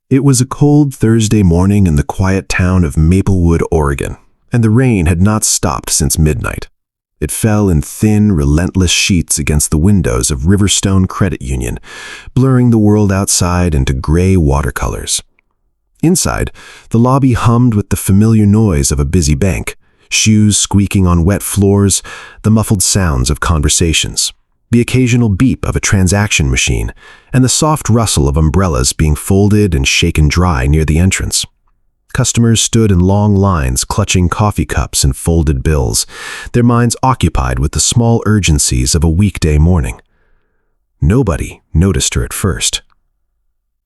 It was a cold Thursday morning in the quiet town of Maplewood, Oregon, and the rain had not stopped since midnight. It fell in thin, relentless sheets against the windows of Riverstone Credit Union, blurring the world outside into gray watercolors. Inside, the lobby hummed with the familiar noise of a busy bank, shoes squeaking on wet floors, the muffled sounds of conversations, the occasional beep of a transaction machine, and the soft rustle of umbrellas being folded and shaken dry near the entrance. Customers stood in long lines clutching coffee cups and folded bills, their minds occupied with the small urgencies of a weekday morning. Nobody noticed her at first.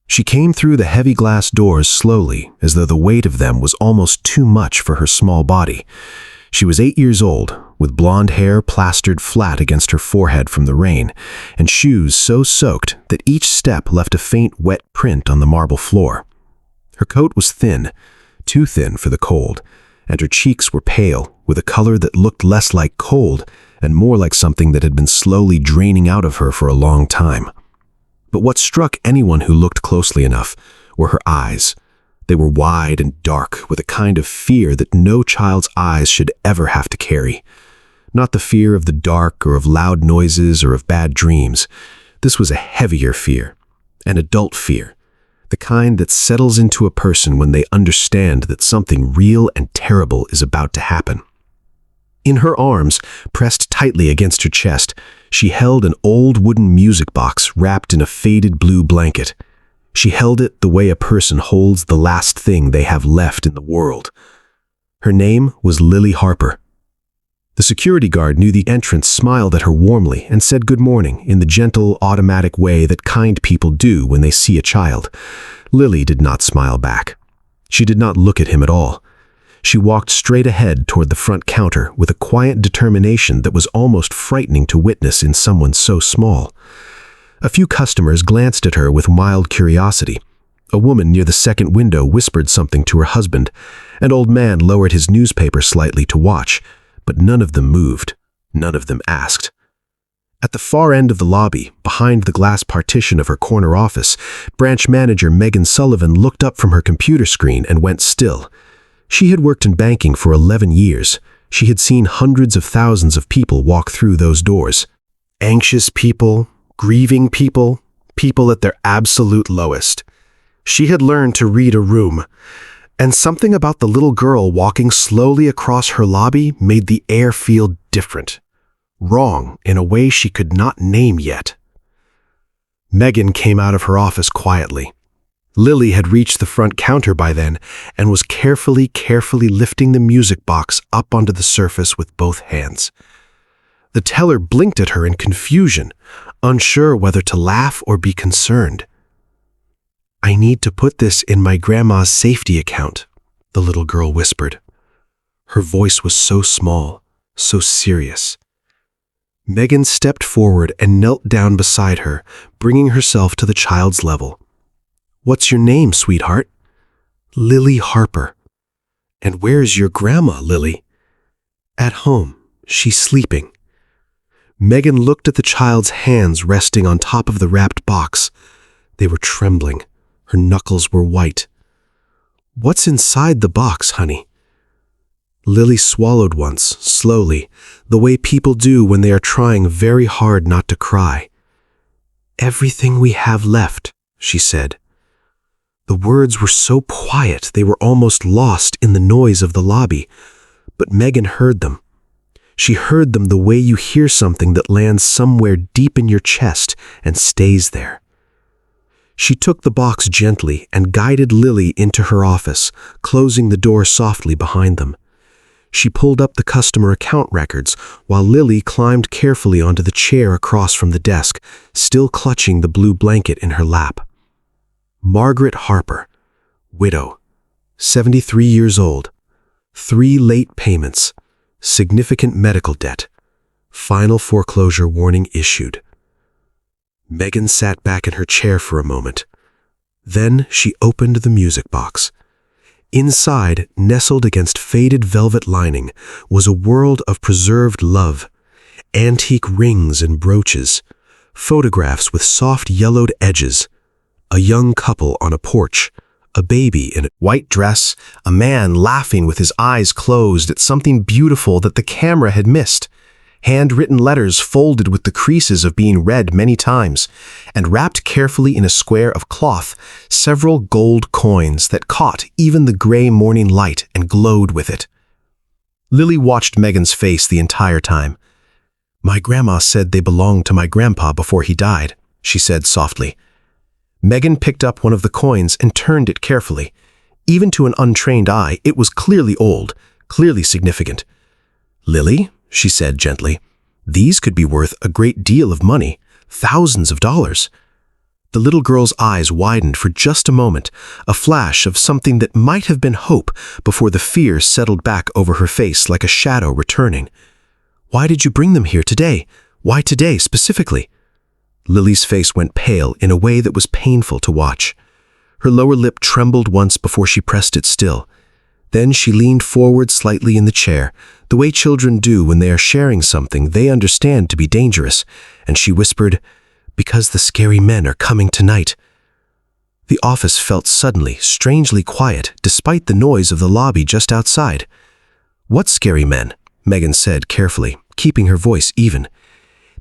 She came through the heavy glass doors slowly, as though the weight of them was almost too much for her small body. She was 8 years old, with blonde hair plastered flat against her forehead from the rain, and shoes so soaked that each step left a faint wet print on the marble floor. Her coat was thin, too thin for the cold, and her cheeks were pale, with a color that looked less like cold and more like something that had been slowly draining out of her for a long time. But what struck anyone who looked closely enough were her eyes. They were wide and dark, with a kind of fear that no child's eyes should ever have to carry. Not the fear of the dark or of loud noises or of bad dreams. This was a heavier fear, an adult fear, the kind that settles into a person when they understand that something real and terrible is about to happen. In her arms, pressed tightly against her chest, she held an old wooden music box wrapped in a faded blue blanket. She held it the way a person holds the last thing they have left in the world. Her name was Lily Harper. The security guard near the entrance smiled at her warmly and said good morning in the gentle, automatic way that kind people do when they see a child. Lily did not smile back. She did not look at him at all. She walked straight ahead toward the front counter with a quiet determination that was almost frightening to witness in someone so small. A few customers glanced at her with mild curiosity. A woman near the second window whispered something to her husband. An old man lowered his newspaper slightly to watch, but none of them moved. None of them asked. At the far end of the lobby, behind the glass partition of her corner office, branch manager Megan Sullivan looked up from her computer screen and went still. She had worked in banking for 11 years. She had seen hundreds of thousands of people walk through those doors. Anxious people, grieving people, people at their absolute lowest. She had learned to read a room, and something about the little girl walking slowly across her lobby made the air feel different, wrong in a way she could not name yet. Megan came out of her office quietly. Lily had reached the front counter by then and was carefully lifting the music box up onto the surface with both hands. The teller blinked at her in confusion, unsure whether to laugh or be concerned. "I need to put this in my grandma's safety account," the little girl whispered. Her voice was so small, so serious. Megan stepped forward and knelt down beside her, bringing herself to the child's level. "What's your name, sweetheart?" "Lily Harper." "And where's your grandma, Lily?" "At home. She's sleeping." Megan looked at the child's hands resting on top of the wrapped box. They were trembling. Her knuckles were white. "What's inside the box, honey?" Lily swallowed once, slowly, the way people do when they are trying very hard not to cry. "Everything we have left," she said. The words were so quiet they were almost lost in the noise of the lobby, but Megan heard them. She heard them the way you hear something that lands somewhere deep in your chest and stays there. She took the box gently and guided Lily into her office, closing the door softly behind them. She pulled up the customer account records while Lily climbed carefully onto the chair across from the desk, still clutching the blue blanket in her lap. Margaret Harper, widow, 73 years old, 3 late payments, significant medical debt, final foreclosure warning issued. Megan sat back in her chair for a moment. Then she opened the music box. Inside, nestled against faded velvet lining, was a world of preserved love, antique rings and brooches, photographs with soft yellowed edges, a young couple on a porch, A baby in a white dress, a man laughing with his eyes closed at something beautiful that the camera had missed. Handwritten letters folded with the creases of being read many times, and wrapped carefully in a square of cloth, several gold coins that caught even the gray morning light and glowed with it. Lily watched Megan's face the entire time. "My grandma said they belonged to my grandpa before he died," she said softly. Megan picked up one of the coins and turned it carefully. Even to an untrained eye, it was clearly old, clearly significant. "Lily," she said gently, "these could be worth a great deal of money, thousands of dollars." The little girl's eyes widened for just a moment, a flash of something that might have been hope before the fear settled back over her face like a shadow returning. "Why did you bring them here today? Why today specifically?" Lily's face went pale in a way that was painful to watch. Her lower lip trembled once before she pressed it still. Then she leaned forward slightly in the chair, the way children do when they are sharing something they understand to be dangerous, and she whispered, "Because the scary men are coming tonight." The office felt suddenly, strangely quiet, despite the noise of the lobby just outside. "What scary men?" Megan said carefully, keeping her voice even.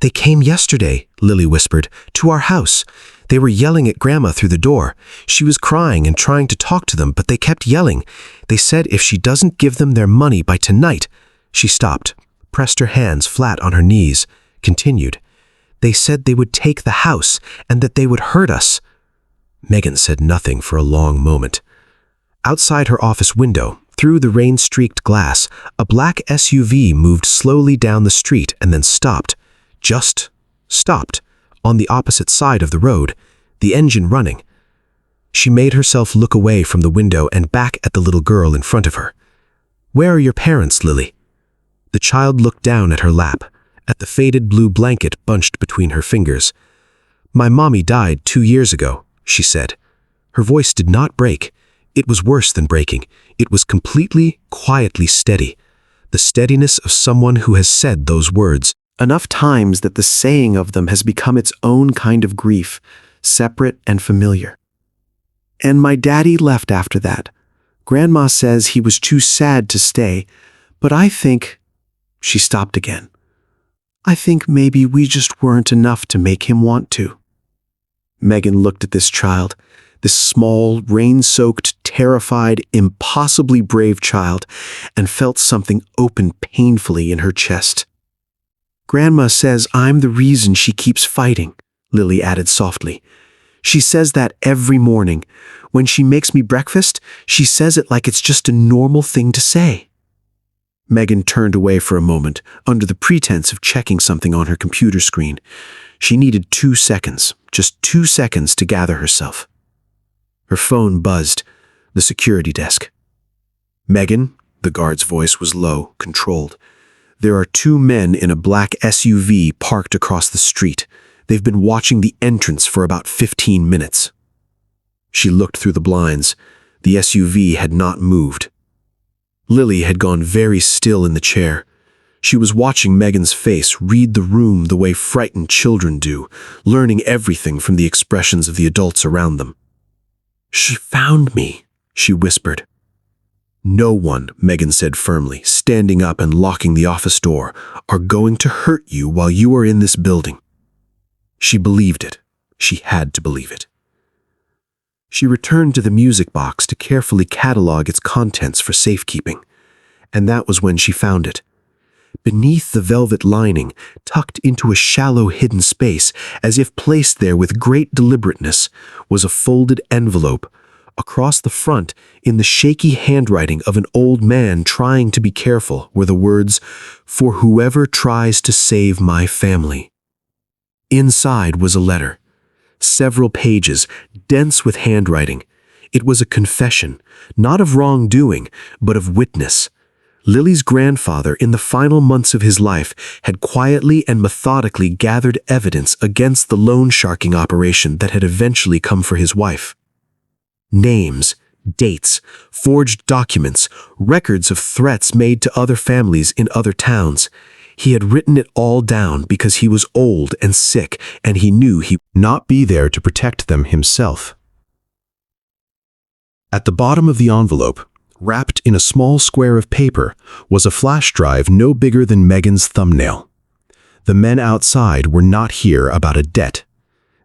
"They came yesterday," Lily whispered, "to our house. They were yelling at Grandma through the door. She was crying and trying to talk to them, but they kept yelling. They said if she doesn't give them their money by tonight—" She stopped, pressed her hands flat on her knees, continued. "They said they would take the house and that they would hurt us." Megan said nothing for a long moment. Outside her office window, through the rain-streaked glass, a black SUV moved slowly down the street and then stopped. Just stopped, on the opposite side of the road, the engine running. She made herself look away from the window and back at the little girl in front of her. "Where are your parents, Lily?" The child looked down at her lap, at the faded blue blanket bunched between her fingers. "My mommy died 2 years ago," she said. Her voice did not break. It was worse than breaking. It was completely, quietly steady. The steadiness of someone who has said those words enough times that the saying of them has become its own kind of grief, separate and familiar. "And my daddy left after that. Grandma says he was too sad to stay, but I think—" She stopped again. "I think maybe we just weren't enough to make him want to." Megan looked at this child, this small, rain-soaked, terrified, impossibly brave child, and felt something open painfully in her chest. "Grandma says I'm the reason she keeps fighting," Lily added softly. "She says that every morning. When she makes me breakfast, she says it like it's just a normal thing to say." Megan turned away for a moment, under the pretense of checking something on her computer screen. She needed 2 seconds, just 2 seconds to gather herself. Her phone buzzed, the security desk. "Megan," the guard's voice was low, controlled. "There are 2 men in a black SUV parked across the street. They've been watching the entrance for about 15 minutes. She looked through the blinds. The SUV had not moved. Lily had gone very still in the chair. She was watching Megan's face read the room the way frightened children do, learning everything from the expressions of the adults around them. "She found me," she whispered. "No one," Megan said firmly, standing up and locking the office door, "are going to hurt you while you are in this building." She believed it. She had to believe it. She returned to the music box to carefully catalog its contents for safekeeping, and that was when she found it. Beneath the velvet lining, tucked into a shallow hidden space, as if placed there with great deliberateness, was a folded envelope. Across the front, in the shaky handwriting of an old man trying to be careful, were the words, "For whoever tries to save my family." Inside was a letter. Several pages, dense with handwriting. It was a confession, not of wrongdoing, but of witness. Lily's grandfather, in the final months of his life, had quietly and methodically gathered evidence against the loan sharking operation that had eventually come for his wife. Names, dates, forged documents, records of threats made to other families in other towns. He had written it all down because he was old and sick, and he knew he would not be there to protect them himself. At the bottom of the envelope, wrapped in a small square of paper, was a flash drive no bigger than Megan's thumbnail. The men outside were not here about a debt.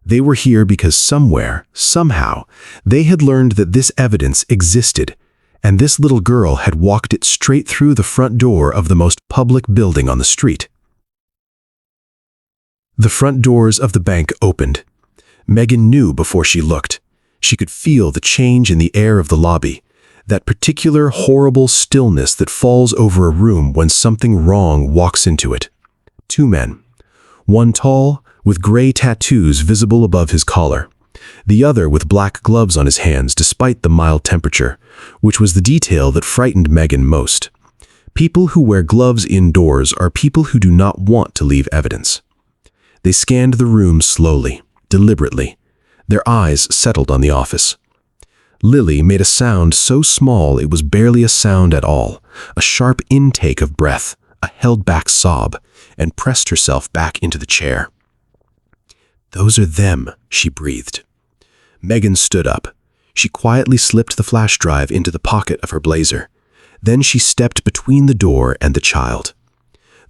They were here because somewhere, somehow, they had learned that this evidence existed, and this little girl had walked it straight through the front door of the most public building on the street. The front doors of the bank opened. Megan knew before she looked. She could feel the change in the air of the lobby, that particular horrible stillness that falls over a room when something wrong walks into it. Two men. One tall, with gray tattoos visible above his collar. The other with black gloves on his hands despite the mild temperature, which was the detail that frightened Megan most. People who wear gloves indoors are people who do not want to leave evidence. They scanned the room slowly, deliberately. Their eyes settled on the office. Lily made a sound so small it was barely a sound at all, a sharp intake of breath, a held-back sob, and pressed herself back into the chair. "Those are them," she breathed. Megan stood up. She quietly slipped the flash drive into the pocket of her blazer. Then she stepped between the door and the child.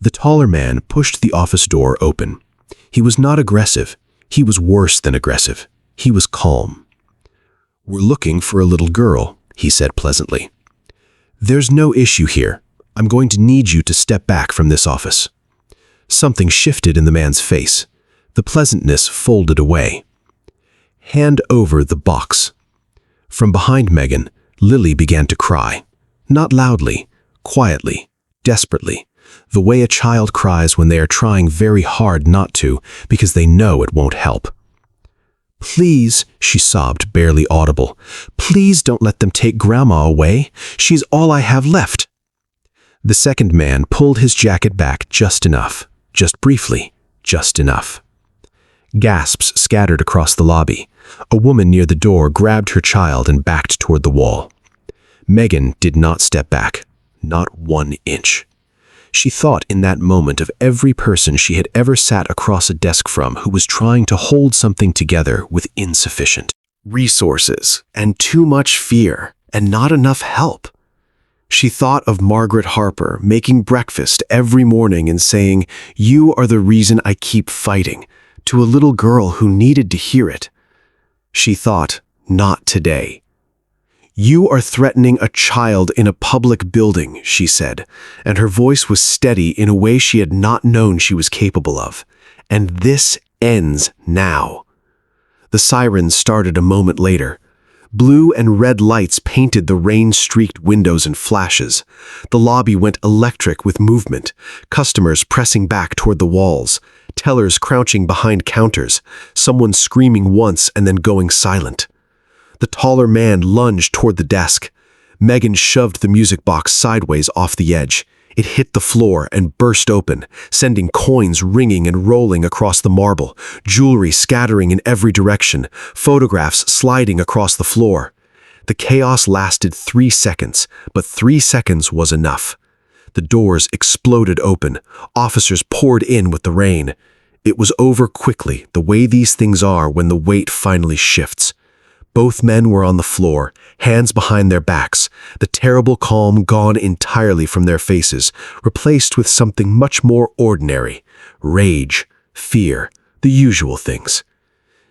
The taller man pushed the office door open. He was not aggressive. He was worse than aggressive. He was calm. "We're looking for a little girl," he said pleasantly. "There's no issue here. I'm going to need you to step back from this office." Something shifted in the man's face. The pleasantness folded away. "Hand over the box." From behind Megan, Lily began to cry. Not loudly, quietly, desperately, the way a child cries when they are trying very hard not to because they know it won't help. "Please," she sobbed, barely audible. "Please don't let them take Grandma away. She's all I have left." The second man pulled his jacket back just enough, just briefly, just enough. Gasps scattered across the lobby. A woman near the door grabbed her child and backed toward the wall. Megan did not step back, not 1 inch. She thought in that moment of every person she had ever sat across a desk from who was trying to hold something together with insufficient resources and too much fear and not enough help. She thought of Margaret Harper making breakfast every morning and saying, "You are the reason I keep fighting," to a little girl who needed to hear it. She thought, "Not today." "You are threatening a child in a public building," she said, and her voice was steady in a way she had not known she was capable of. "And this ends now." The sirens started a moment later. Blue and red lights painted the rain-streaked windows in flashes. The lobby went electric with movement, customers pressing back toward the walls, tellers crouching behind counters, someone screaming once and then going silent. The taller man lunged toward the desk. Megan shoved the music box sideways off the edge. It hit the floor and burst open, sending coins ringing and rolling across the marble, jewelry scattering in every direction, photographs sliding across the floor. The chaos lasted 3 seconds, but 3 seconds was enough. The doors exploded open. Officers poured in with the rain. It was over quickly, the way these things are when the weight finally shifts. Both men were on the floor, hands behind their backs, the terrible calm gone entirely from their faces, replaced with something much more ordinary: rage, fear, the usual things.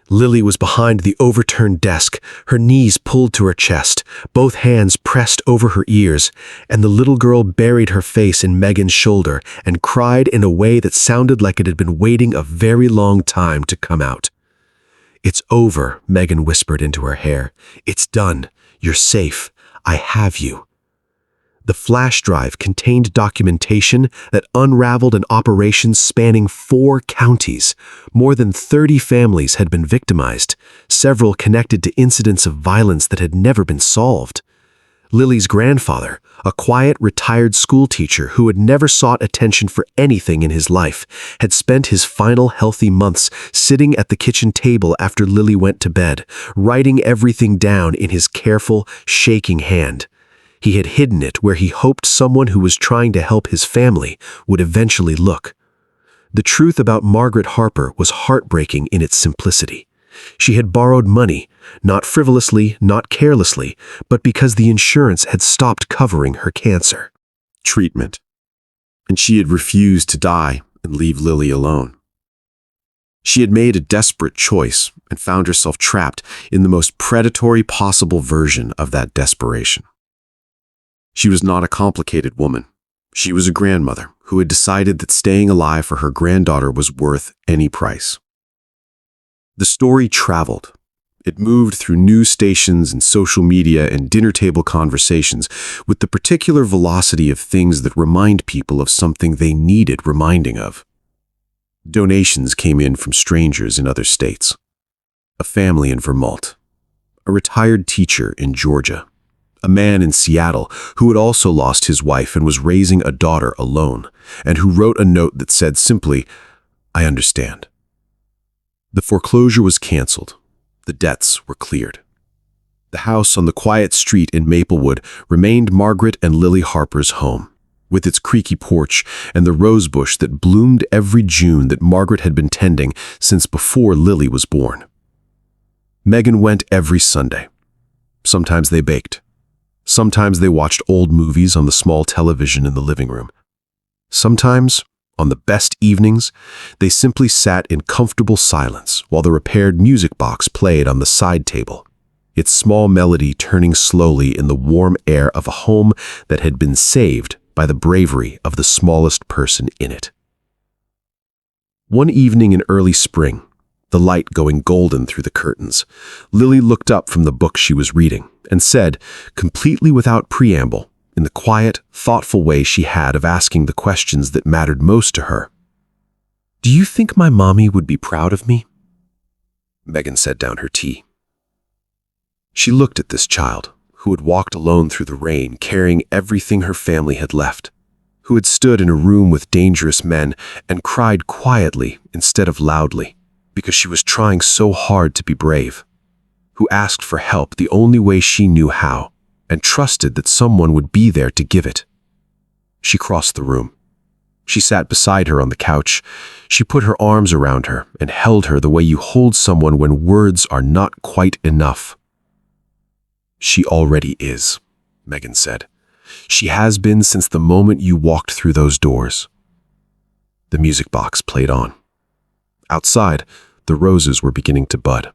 Lily was behind the overturned desk, her knees pulled to her chest, both hands pressed over her ears, and the little girl buried her face in Megan's shoulder and cried in a way that sounded like it had been waiting a very long time to come out. "It's over," Megan whispered into her hair. "It's done. You're safe. I have you." The flash drive contained documentation that unraveled an operation spanning 4 counties. More than 30 families had been victimized, several connected to incidents of violence that had never been solved. Lily's grandfather, a quiet, retired schoolteacher who had never sought attention for anything in his life, had spent his final healthy months sitting at the kitchen table after Lily went to bed, writing everything down in his careful, shaking hand. He had hidden it where he hoped someone who was trying to help his family would eventually look. The truth about Margaret Harper was heartbreaking in its simplicity. She had borrowed money, not frivolously, not carelessly, but because the insurance had stopped covering her cancer treatment. And she had refused to die and leave Lily alone. She had made a desperate choice and found herself trapped in the most predatory possible version of that desperation. She was not a complicated woman. She was a grandmother who had decided that staying alive for her granddaughter was worth any price. The story traveled. It moved through news stations and social media and dinner table conversations with the particular velocity of things that remind people of something they needed reminding of. Donations came in from strangers in other states, a family in Vermont, a retired teacher in Georgia, a man in Seattle who had also lost his wife and was raising a daughter alone, and who wrote a note that said simply, "I understand." The foreclosure was canceled. The debts were cleared. The house on the quiet street in Maplewood remained Margaret and Lily Harper's home, with its creaky porch and the rose bush that bloomed every June that Margaret had been tending since before Lily was born. Megan went every Sunday. Sometimes they baked. Sometimes they watched old movies on the small television in the living room. Sometimes, on the best evenings, they simply sat in comfortable silence while the repaired music box played on the side table, its small melody turning slowly in the warm air of a home that had been saved by the bravery of the smallest person in it. One evening in early spring, the light going golden through the curtains, Lily looked up from the book she was reading and said, completely without preamble, in the quiet, thoughtful way she had of asking the questions that mattered most to her, "Do you think my mommy would be proud of me?" Megan set down her tea. She looked at this child, who had walked alone through the rain, carrying everything her family had left, who had stood in a room with dangerous men and cried quietly instead of loudly, because she was trying so hard to be brave, who asked for help the only way she knew how, and trusted that someone would be there to give it. She crossed the room. She sat beside her on the couch. She put her arms around her and held her the way you hold someone when words are not quite enough. "She already is," Megan said. "She has been since the moment you walked through those doors." The music box played on. Outside, the roses were beginning to bud.